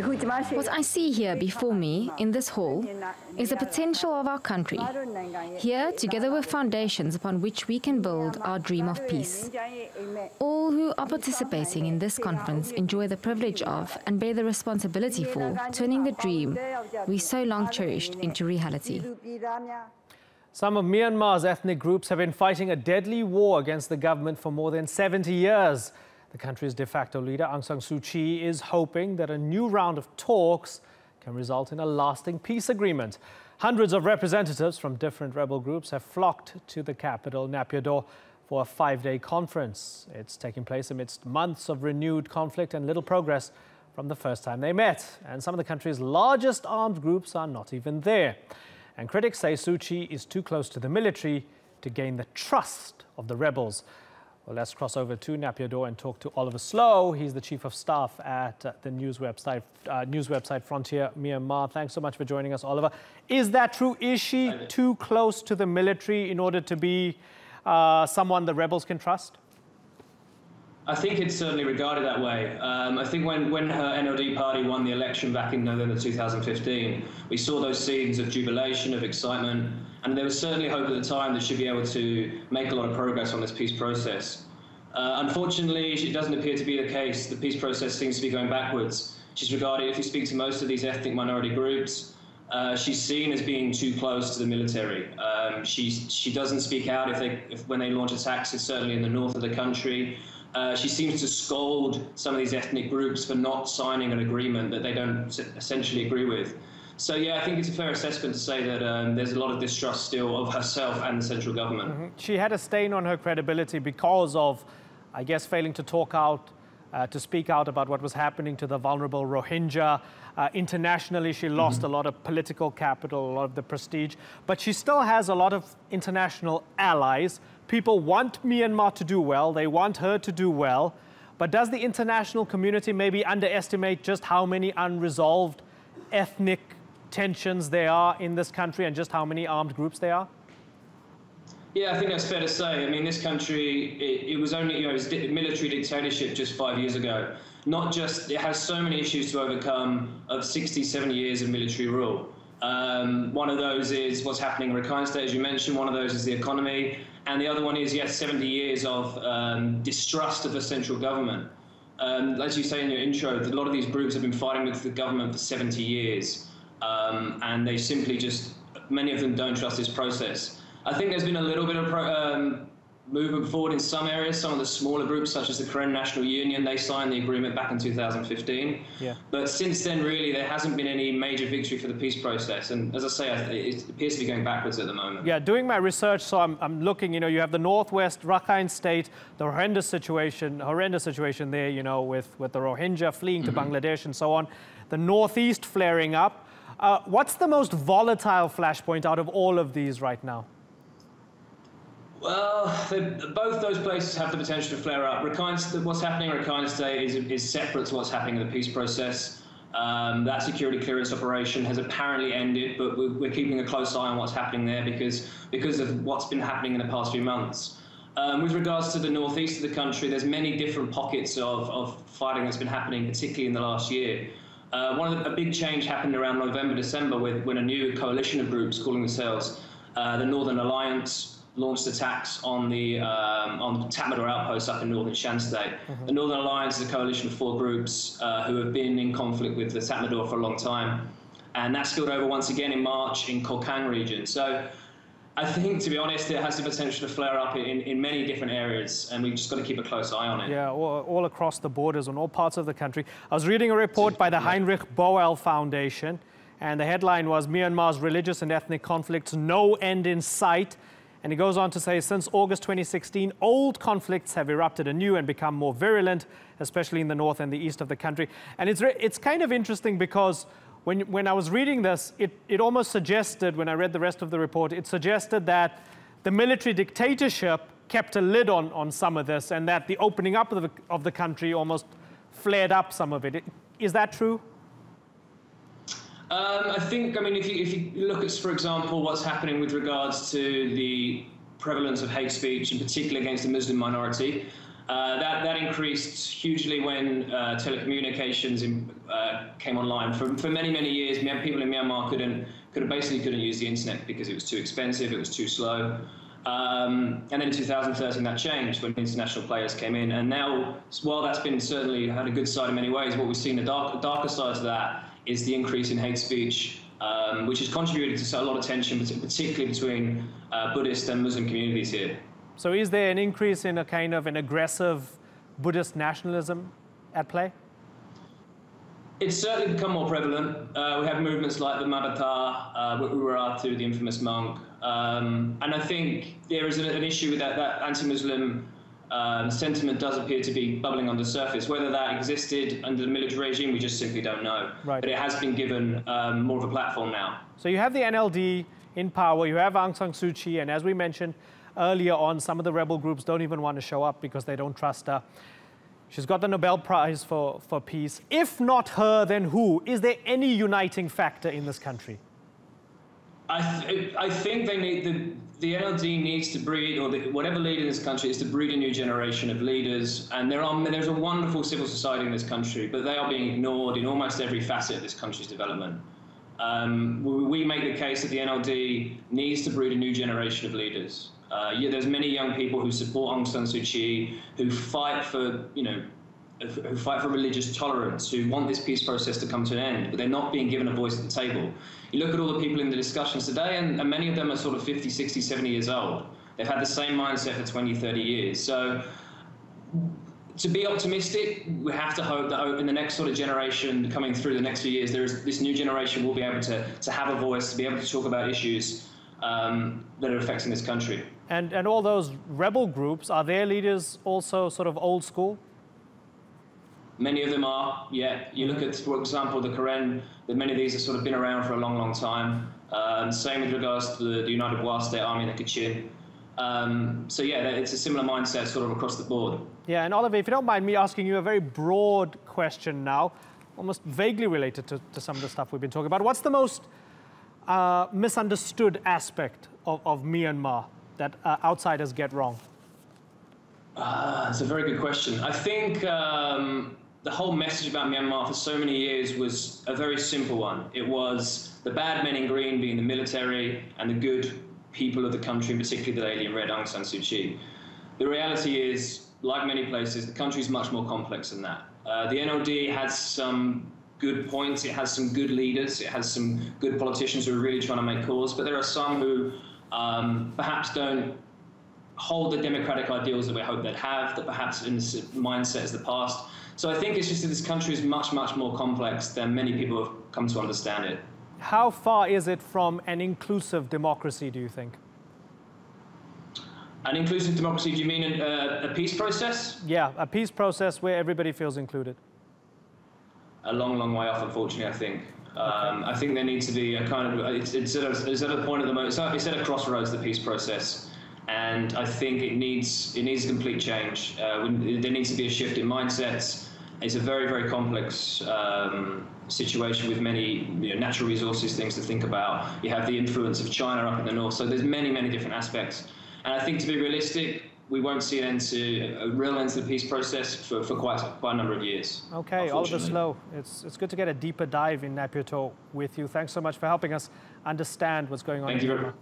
What I see here before me, in this hall, is the potential of our country. Here, together with foundations upon which we can build our dream of peace. All who are participating in this conference enjoy the privilege of and bear the responsibility for turning the dream we so long cherished into reality. Some of Myanmar's ethnic groups have been fighting a deadly war against the government for more than 70 years. The country's de facto leader, Aung Sun Soo Kyi, is hoping that a new round of talks can result in a lasting peace agreement. Hundreds of representatives from different rebel groups have flocked to the capital, Naypyidaw, for a 5-day conference. It's taking place amidst months of renewed conflict and little progress from the first time they met. And some of the country's largest armed groups are not even there. And critics say Suu Kyi is too close to the military to gain the trust of the rebels. Well, let's cross over to Naypyidaw and talk to Oliver Slow. He's the chief of staff at the news website Frontier Myanmar. Thanks so much for joining us, Oliver. Is that true? Is she too close to the military in order to be someone the rebels can trust? I think it's certainly regarded that way. I think when her NLD party won the election back in November 2015, we saw those scenes of jubilation, of excitement, and there was certainly hope at the time that she'd be able to make a lot of progress on this peace process. Unfortunately, it doesn't appear to be the case. The peace process seems to be going backwards. She's regarded, if you speak to most of these ethnic minority groups, she's seen as being too close to the military. She doesn't speak out when they launch attacks, certainly in the north of the country. She seems to scold some of these ethnic groups for not signing an agreement that they don't essentially agree with. So, yeah, I think it's a fair assessment to say that there's a lot of distrust still of herself and the central government. Mm-hmm. She had a stain on her credibility because of, I guess, failing to to speak out about what was happening to the vulnerable Rohingya. Internationally, she lost a lot of political capital, a lot of the prestige, but she still has a lot of international allies. People want Myanmar to do well, they want her to do well, but does the international community maybe underestimate just how many unresolved ethnic tensions there are in this country and just how many armed groups there are? Yeah, I think that's fair to say. I mean, this country, it was only, it was military dictatorship just 5 years ago. Not just, it has so many issues to overcome of 60, 70 years of military rule. One of those is what's happening in Rakhine State, as you mentioned. One of those is the economy. And the other one is, yes, 70 years of distrust of the central government. As you say in your intro, a lot of these groups have been fighting with the government for 70 years. And they simply many of them don't trust this process. I think there's been a little bit of movement forward in some areas. Some of the smaller groups, such as the Karen National Union, they signed the agreement back in 2015. Yeah. But since then, really, there hasn't been any major victory for the peace process. And as I say, it appears to be going backwards at the moment. Yeah, doing my research, so I'm looking, you have the Northwest Rakhine State, the horrendous situation there, with the Rohingya fleeing to Bangladesh and so on. The Northeast flaring up. What's the most volatile flashpoint out of all of these right now? Well, both those places have the potential to flare up. What's happening in Rakhine State is separate to what's happening in the peace process. That security clearance operation has apparently ended, but we're keeping a close eye on what's happening there because of what's been happening in the past few months. With regards to the northeast of the country, there's many different pockets of fighting that's been happening, particularly in the last year. A big change happened around November, December, when a new coalition of groups calling themselves the Northern Alliance launched attacks on the Tatmadaw outposts up in northern Shan State. The Northern Alliance is a coalition of 4 groups who have been in conflict with the Tatmadaw for a long time. And that spilled over once again in March in Kolkang region. So I think, to be honest, it has the potential to flare up in many different areas, and we've just got to keep a close eye on it. Yeah, all across the borders, on all parts of the country. I was reading a report by the Heinrich Boel Foundation, and the headline was Myanmar's religious and ethnic conflicts, no end in sight. And it goes on to say, since August 2016, old conflicts have erupted anew and become more virulent, especially in the north and the east of the country. And it's kind of interesting because when I was reading this, it almost suggested, when I read the rest of the report, it suggested that the military dictatorship kept a lid on some of this and that the opening up of the country almost flared up some of it. Is that true? I think, if you look at, for example, what's happening with regards to the prevalence of hate speech, in particular against the Muslim minority, That increased hugely when telecommunications came online. For many, many years, people in Myanmar basically couldn't use the internet because it was too expensive, it was too slow. And then in 2013 that changed when international players came in. And now, while that's been certainly had a good side in many ways, what we've seen the darker side to that is the increase in hate speech, which has contributed to a lot of tension, particularly between Buddhist and Muslim communities here. So is there an increase in a kind of an aggressive Buddhist nationalism at play? It's certainly become more prevalent. We have movements like the Mabata, Uraratu, the infamous monk. And I think there is an issue with that anti-Muslim sentiment does appear to be bubbling on the surface. Whether that existed under the military regime, we just simply don't know. Right. But it has been given more of a platform now. So you have the NLD in power, you have Aung San Suu Kyi, and as we mentioned earlier on, some of the rebel groups don't even want to show up because they don't trust her. She's got the Nobel Prize for Peace. If not her, then who? Is there any uniting factor in this country? I think they need the NLD needs to breed, or whatever leader in this country is to breed a new generation of leaders. And there's a wonderful civil society in this country, but they are being ignored in almost every facet of this country's development. We make the case that the NLD needs to breed a new generation of leaders. There's many young people who support Aung San Suu Kyi, who fight for, who fight for religious tolerance, who want this peace process to come to an end, but they're not being given a voice at the table. You look at all the people in the discussions today, and many of them are sort of 50, 60, 70 years old. They've had the same mindset for 20, 30 years. So to be optimistic, we have to hope that in the next sort of generation coming through the next few years, this new generation will be able to have a voice, to be able to talk about issues that are affecting this country. And all those rebel groups, are their leaders also sort of old school? Many of them are, yeah. You look at, for example, the Karen, that many of these have sort of been around for a long, long time. Same with regards to the United Wa State Army and the Kachin. So yeah, it's a similar mindset sort of across the board. Yeah, and Oliver, if you don't mind me asking you a very broad question now, almost vaguely related to some of the stuff we've been talking about. What's the most misunderstood aspect of Myanmar that outsiders get wrong? It's a very good question. I think the whole message about Myanmar for so many years was a very simple one. It was the bad men in green being the military and the good people of the country, particularly the lady in red, Aung San Suu Kyi. The reality is, like many places, the country is much more complex than that. The NLD has some good points, it has some good leaders, it has some good politicians who are really trying to make calls, but there are some who perhaps don't hold the democratic ideals that we hope they'd have, that perhaps in this mindset as the past. So I think it's just that this country is much, much more complex than many people have come to understand it. How far is it from an inclusive democracy, do you think? An inclusive democracy, do you mean a peace process? Yeah, a peace process where everybody feels included. A long, long way off, unfortunately, I think. I think there needs to be a kind of, it's at a point at the moment, it's at a crossroads, the peace process. And I think it needs a complete change. There needs to be a shift in mindsets. It's a very, very complex situation with many natural resources, things to think about. You have the influence of China up in the north. So there's many, many different aspects. And I think to be realistic, we won't see a real end to the peace process for quite a number of years. Okay, Oliver Slow, it's good to get a deeper dive in Naypyidaw with you. Thanks so much for helping us understand what's going on in Myanmar.